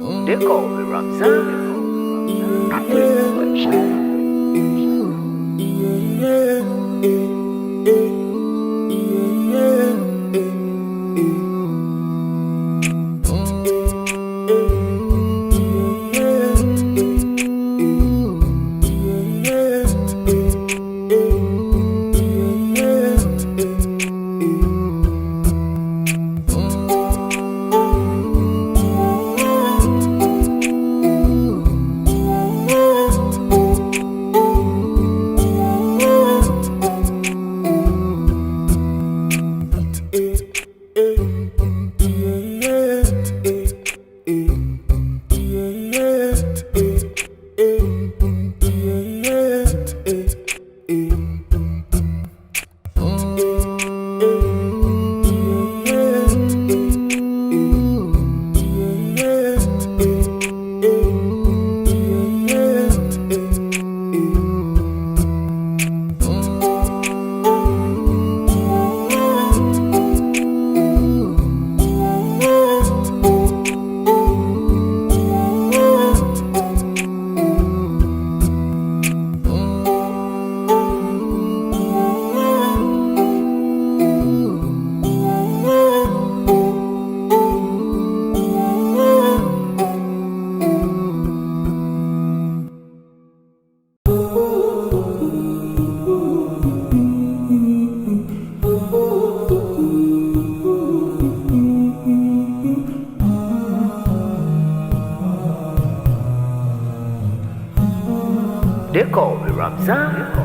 They call me Ramzan. They call me Ramzan.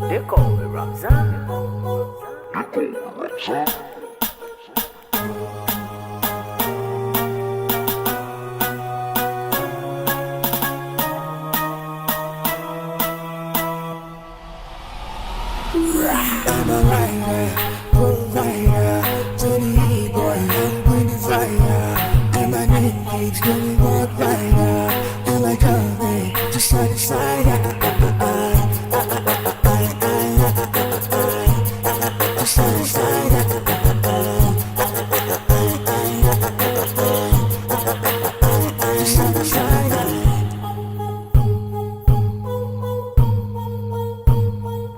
They call me Ramzan. I'm a rider, provider, to the E-boy, I'm going to fire. And my name keeps going walk rider, and I come to side to side.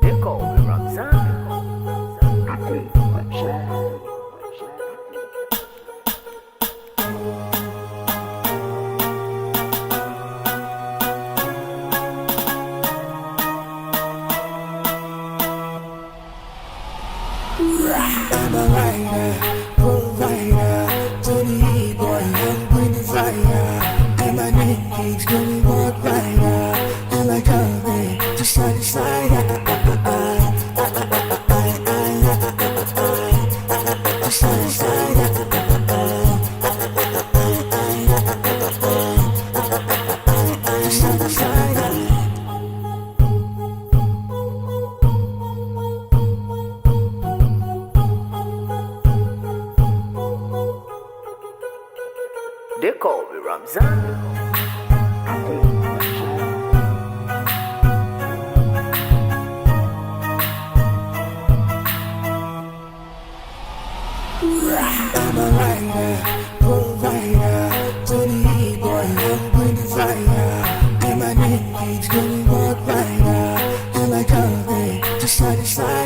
They call me Ramzan. I'm a rider, provider, to the E-boy, I'm going to fire. And my name keeps going walk rider, and I come to side to side. They call me Ramzan. I'm a rider, provider, to the E-boy, I'm going to fire. And my name keeps going walk rider, and I come to side to side.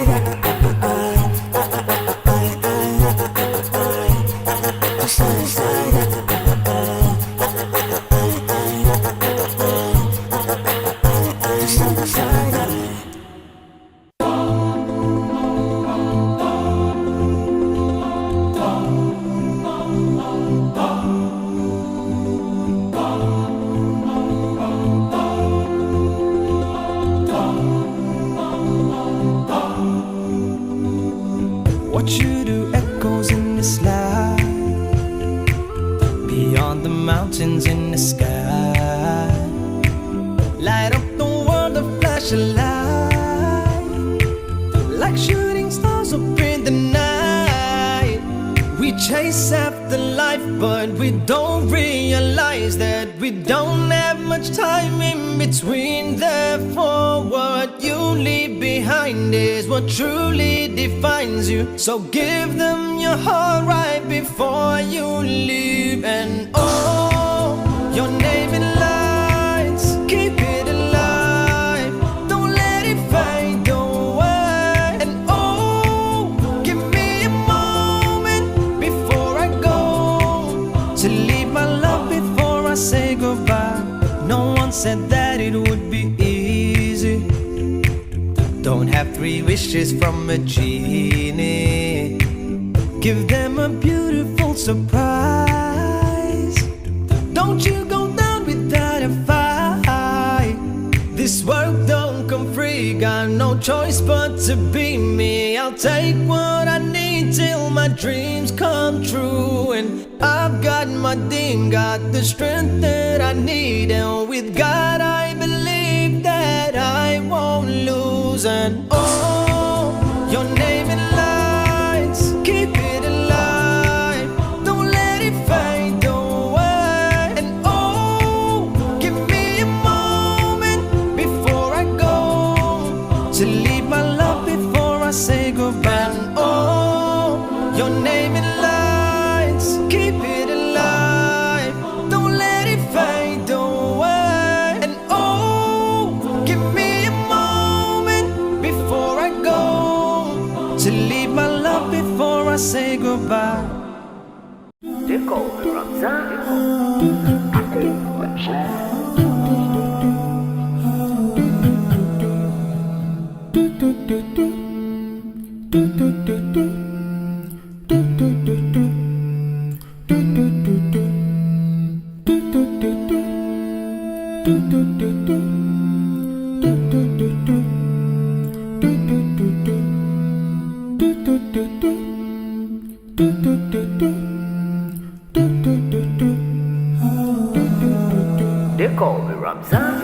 What you do echoes in the sky, beyond the mountains in the sky. Light up the world, a flash of light, like shooting stars up in the night. We chase after life, but we don't realize that we don't have much time in between. Therefore, what you leave behind is what truly defines you. So give them your heart right before you leave. And oh, your name in lights, keep it alive, don't let it fade away. And oh, give me a moment before I go, to leave my love before I say goodbye. No one said that it would be easy. Don't have 3 wishes from a genie. Give them a beautiful surprise. Don't you go down without a fight. This world don't come free, got no choice but to be me. I'll take what I need till my dreams come true. And I've got my dream, got the strength that I need. And with God I believe that and oh, your name in lights, keep it alive, don't let it fade away. And oh, give me a moment before I go, to leave my love before I say goodbye. And oh, your name in lights, keep it alive, don't let it fade away. And oh, give me a moment before I go, to leave my love before I say goodbye. They call me Ramzan. They call me Ramzan.